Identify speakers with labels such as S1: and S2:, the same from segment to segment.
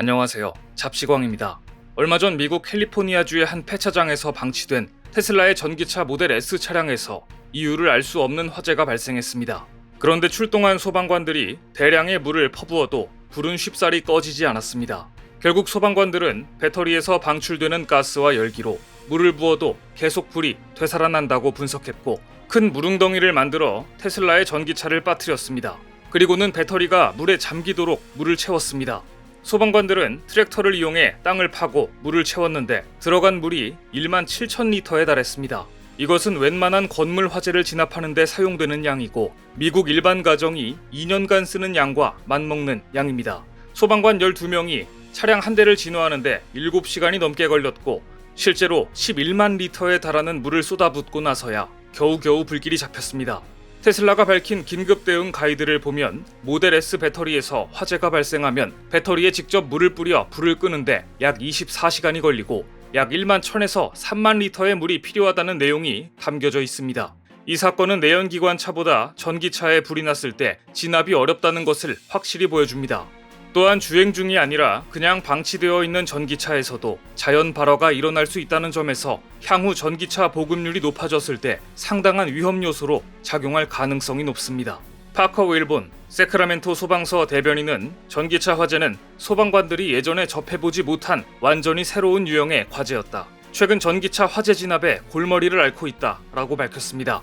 S1: 안녕하세요. 잡시광입니다. 얼마 전 미국 캘리포니아주의 한 폐차장에서 방치된 테슬라의 전기차 모델 S 차량에서 이유를 알 수 없는 화재가 발생했습니다. 그런데 출동한 소방관들이 대량의 물을 퍼부어도 불은 쉽사리 꺼지지 않았습니다. 결국 소방관들은 배터리에서 방출되는 가스와 열기로 물을 부어도 계속 불이 되살아난다고 분석했고 큰 물웅덩이를 만들어 테슬라의 전기차를 빠뜨렸습니다. 그리고는 배터리가 물에 잠기도록 물을 채웠습니다. 소방관들은 트랙터를 이용해 땅을 파고 물을 채웠는데 들어간 물이 1만 7천 리터에 달했습니다. 이것은 웬만한 건물 화재를 진압하는 데 사용되는 양이고 미국 일반 가정이 2년간 쓰는 양과 맞먹는 양입니다. 소방관 12명이 차량 한 대를 진화하는데 7시간이 넘게 걸렸고 실제로 11만 리터에 달하는 물을 쏟아붓고 나서야 겨우겨우 불길이 잡혔습니다. 테슬라가 밝힌 긴급 대응 가이드를 보면 모델 S 배터리에서 화재가 발생하면 배터리에 직접 물을 뿌려 불을 끄는데 약 24시간이 걸리고 약 1만 1000에서 3만 리터의 물이 필요하다는 내용이 담겨져 있습니다. 이 사건은 내연기관 차보다 전기차에 불이 났을 때 진압이 어렵다는 것을 확실히 보여줍니다. 또한 주행 중이 아니라 그냥 방치되어 있는 전기차에서도 자연 발화가 일어날 수 있다는 점에서 향후 전기차 보급률이 높아졌을 때 상당한 위험 요소로 작용할 가능성이 높습니다. 파커 윌본 세크라멘토 소방서 대변인은 전기차 화재는 소방관들이 예전에 접해보지 못한 완전히 새로운 유형의 과제였다. 최근 전기차 화재 진압에 골머리를 앓고 있다라고 밝혔습니다.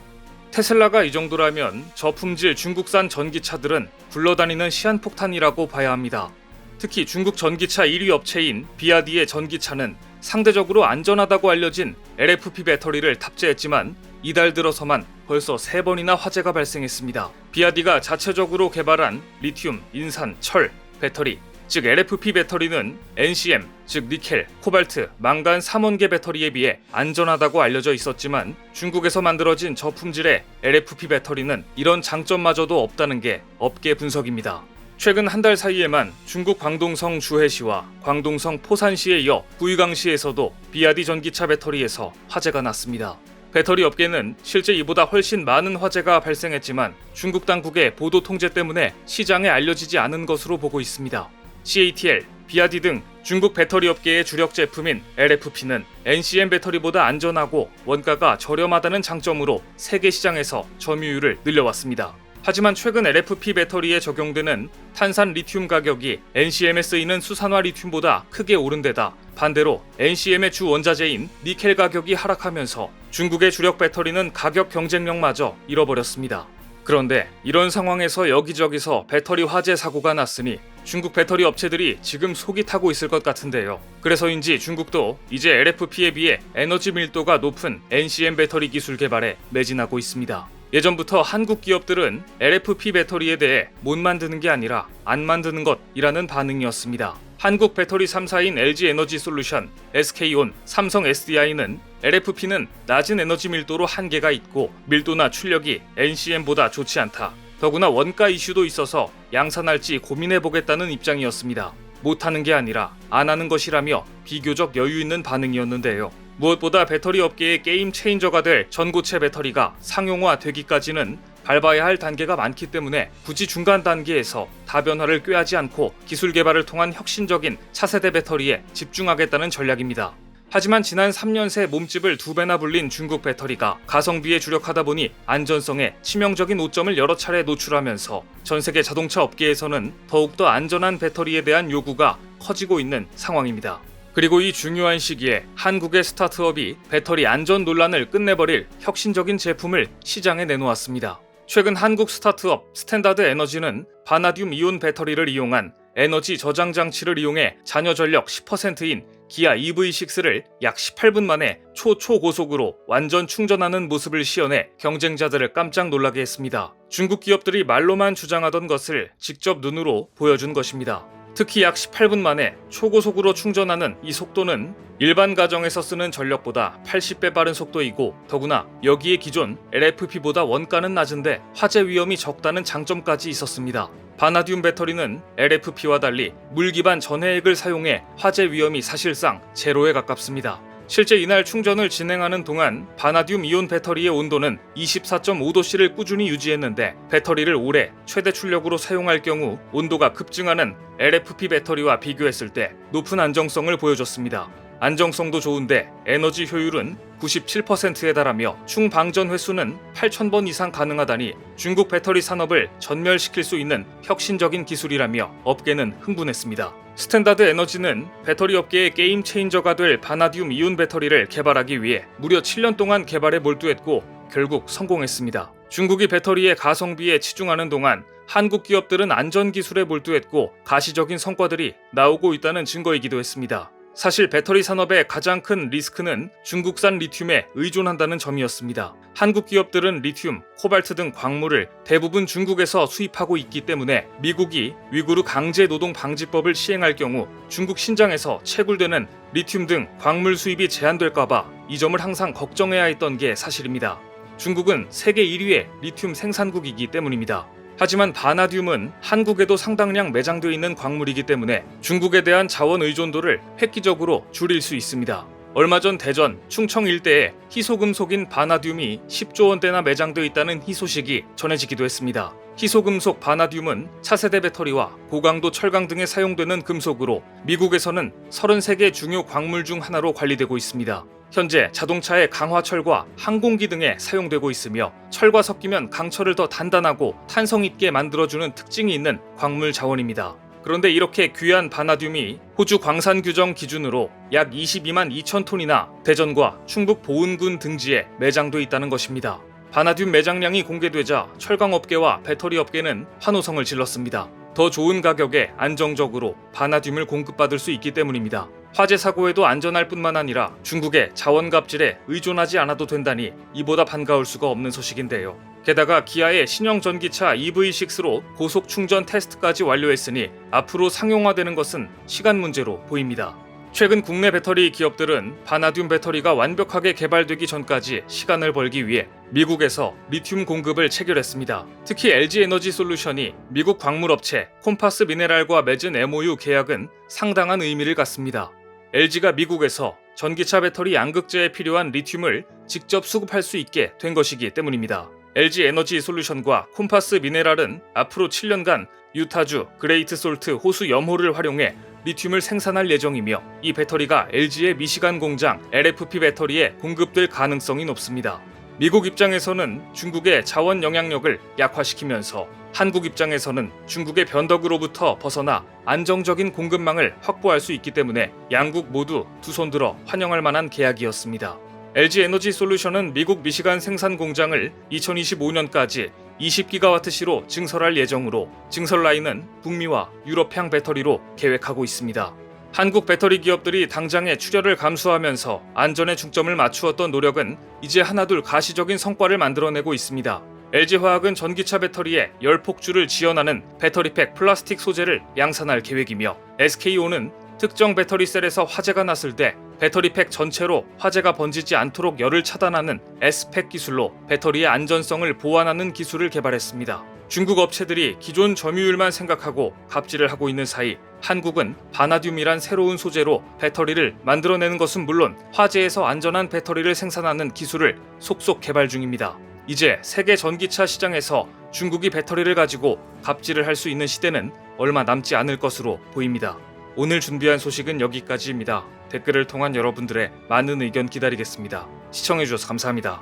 S1: 테슬라가 이 정도라면 저품질 중국산 전기차들은 굴러다니는 시한폭탄이라고 봐야 합니다. 특히 중국 전기차 1위 업체인 비아디의 전기차는 상대적으로 안전하다고 알려진 LFP 배터리를 탑재했지만 이달 들어서만 벌써 3번이나 화재가 발생했습니다. 비아디가 자체적으로 개발한 리튬, 인산, 철 배터리, 즉 LFP 배터리는 NCM, 즉 니켈, 코발트, 망간 3원계 배터리에 비해 안전하다고 알려져 있었지만 중국에서 만들어진 저품질의 LFP 배터리는 이런 장점마저도 없다는 게 업계 분석입니다. 최근 한 달 사이에만 중국 광동성 주해시와 광동성 포산시에 이어 구이강시에서도 비아디 전기차 배터리에서 화재가 났습니다. 배터리 업계는 실제 이보다 훨씬 많은 화재가 발생했지만 중국 당국의 보도 통제 때문에 시장에 알려지지 않은 것으로 보고 있습니다. CATL, 비아디 등 중국 배터리 업계의 주력 제품인 LFP는 NCM 배터리보다 안전하고 원가가 저렴하다는 장점으로 세계 시장에서 점유율을 늘려왔습니다. 하지만 최근 LFP 배터리에 적용되는 탄산 리튬 가격이 NCM에 쓰이는 수산화 리튬보다 크게 오른 데다 반대로 NCM의 주 원자재인 니켈 가격이 하락하면서 중국의 주력 배터리는 가격 경쟁력마저 잃어버렸습니다. 그런데 이런 상황에서 여기저기서 배터리 화재 사고가 났으니 중국 배터리 업체들이 지금 속이 타고 있을 것 같은데요. 그래서인지 중국도 이제 LFP에 비해 에너지 밀도가 높은 NCM 배터리 기술 개발에 매진하고 있습니다. 예전부터 한국 기업들은 LFP 배터리에 대해 못 만드는 게 아니라 안 만드는 것이라는 반응이었습니다. 한국 배터리 3사인 LG에너지솔루션, SK온, 삼성 SDI는 LFP는 낮은 에너지 밀도로 한계가 있고 밀도나 출력이 NCM보다 좋지 않다. 더구나 원가 이슈도 있어서 양산할지 고민해보겠다는 입장이었습니다. 못하는 게 아니라 안 하는 것이라며 비교적 여유 있는 반응이었는데요. 무엇보다 배터리 업계의 게임 체인저가 될 전고체 배터리가 상용화되기까지는 밟아야 할 단계가 많기 때문에 굳이 중간 단계에서 다변화를 꾀하지 않고 기술 개발을 통한 혁신적인 차세대 배터리에 집중하겠다는 전략입니다. 하지만 지난 3년 새 몸집을 2배나 불린 중국 배터리가 가성비에 주력하다 보니 안전성에 치명적인 오점을 여러 차례 노출하면서 전 세계 자동차 업계에서는 더욱더 안전한 배터리에 대한 요구가 커지고 있는 상황입니다. 그리고 이 중요한 시기에 한국의 스타트업이 배터리 안전 논란을 끝내버릴 혁신적인 제품을 시장에 내놓았습니다. 최근 한국 스타트업 스탠다드 에너지는 바나듐 이온 배터리를 이용한 에너지 저장 장치를 이용해 잔여 전력 10%인 기아 EV6를 약 18분 만에 초고속으로 완전 충전하는 모습을 시연해 경쟁자들을 깜짝 놀라게 했습니다. 중국 기업들이 말로만 주장하던 것을 직접 눈으로 보여준 것입니다. 특히 약 18분 만에 초고속으로 충전하는 이 속도는 일반 가정에서 쓰는 전력보다 80배 빠른 속도이고 더구나 여기에 기존 LFP보다 원가는 낮은데 화재 위험이 적다는 장점까지 있었습니다. 바나듐 배터리는 LFP와 달리 물 기반 전해액을 사용해 화재 위험이 사실상 제로에 가깝습니다. 실제 이날 충전을 진행하는 동안 바나듐 이온 배터리의 온도는 24.5도씨를 꾸준히 유지했는데 배터리를 오래 최대 출력으로 사용할 경우 온도가 급증하는 LFP 배터리와 비교했을 때 높은 안정성을 보여줬습니다. 안정성도 좋은데 에너지 효율은 97%에 달하며 총 방전 횟수는 8,000번 이상 가능하다니 중국 배터리 산업을 전멸시킬 수 있는 혁신적인 기술이라며 업계는 흥분했습니다. 스탠다드 에너지는 배터리 업계의 게임 체인저가 될 바나듐 이온 배터리를 개발하기 위해 무려 7년 동안 개발에 몰두했고 결국 성공했습니다. 중국이 배터리의 가성비에 치중하는 동안 한국 기업들은 안전 기술에 몰두했고 가시적인 성과들이 나오고 있다는 증거이기도 했습니다. 사실 배터리 산업의 가장 큰 리스크는 중국산 리튬에 의존한다는 점이었습니다. 한국 기업들은 리튬, 코발트 등 광물을 대부분 중국에서 수입하고 있기 때문에 미국이 위구르 강제 노동 방지법을 시행할 경우 중국 신장에서 채굴되는 리튬 등 광물 수입이 제한될까봐 이 점을 항상 걱정해야 했던 게 사실입니다. 중국은 세계 1위의 리튬 생산국이기 때문입니다. 하지만 바나듐은 한국에도 상당량 매장되어 있는 광물이기 때문에 중국에 대한 자원 의존도를 획기적으로 줄일 수 있습니다. 얼마 전 대전, 충청 일대에 희소금속인 바나듐이 10조 원대나 매장되어 있다는 희소식이 전해지기도 했습니다. 희소금속 바나듐은 차세대 배터리와 고강도 철강 등에 사용되는 금속으로 미국에서는 33개 중요 광물 중 하나로 관리되고 있습니다. 현재 자동차의 강화철과 항공기 등에 사용되고 있으며 철과 섞이면 강철을 더 단단하고 탄성 있게 만들어주는 특징이 있는 광물 자원입니다. 그런데 이렇게 귀한 바나듐이 호주 광산 규정 기준으로 약 22만 2천 톤이나 대전과 충북 보은군 등지에 매장돼 있다는 것입니다. 바나듐 매장량이 공개되자 철강업계와 배터리 업계는 환호성을 질렀습니다. 더 좋은 가격에 안정적으로 바나듐을 공급받을 수 있기 때문입니다. 화재 사고에도 안전할 뿐만 아니라 중국의 자원 갑질에 의존하지 않아도 된다니 이보다 반가울 수가 없는 소식인데요. 게다가 기아의 신형 전기차 EV6로 고속 충전 테스트까지 완료했으니 앞으로 상용화되는 것은 시간 문제로 보입니다. 최근 국내 배터리 기업들은 바나듐 배터리가 완벽하게 개발되기 전까지 시간을 벌기 위해 미국에서 리튬 공급을 체결했습니다. 특히 LG에너지솔루션이 미국 광물업체 콤파스 미네랄과 맺은 MOU 계약은 상당한 의미를 갖습니다. LG가 미국에서 전기차 배터리 양극재에 필요한 리튬을 직접 수급할 수 있게 된 것이기 때문입니다. LG에너지솔루션과 콤파스 미네랄은 앞으로 7년간 유타주 그레이트 솔트 호수 염호를 활용해 리튬을 생산할 예정이며 이 배터리가 LG의 미시간 공장 LFP 배터리에 공급될 가능성이 높습니다. 미국 입장에서는 중국의 자원 영향력을 약화시키면서 한국 입장에서는 중국의 변덕으로부터 벗어나 안정적인 공급망을 확보할 수 있기 때문에 양국 모두 두 손 들어 환영할 만한 계약이었습니다. LG에너지솔루션은 미국 미시간 생산 공장을 2025년까지 20기가와트시로 증설할 예정으로 증설 라인은 북미와 유럽향 배터리로 계획하고 있습니다. 한국 배터리 기업들이 당장의 출혈을 감수하면서 안전에 중점을 맞추었던 노력은 이제 하나둘 가시적인 성과를 만들어내고 있습니다. LG화학은 전기차 배터리에 열폭주를 지원하는 배터리팩 플라스틱 소재를 양산할 계획이며 SK온은 특정 배터리셀에서 화재가 났을 때 배터리팩 전체로 화재가 번지지 않도록 열을 차단하는 S팩 기술로 배터리의 안전성을 보완하는 기술을 개발했습니다. 중국 업체들이 기존 점유율만 생각하고 갑질을 하고 있는 사이 한국은 바나듐이란 새로운 소재로 배터리를 만들어내는 것은 물론 화재에서 안전한 배터리를 생산하는 기술을 속속 개발 중입니다. 이제 세계 전기차 시장에서 중국이 배터리를 가지고 갑질을 할 수 있는 시대는 얼마 남지 않을 것으로 보입니다. 오늘 준비한 소식은 여기까지입니다. 댓글을 통한 여러분들의 많은 의견 기다리겠습니다. 시청해주셔서 감사합니다.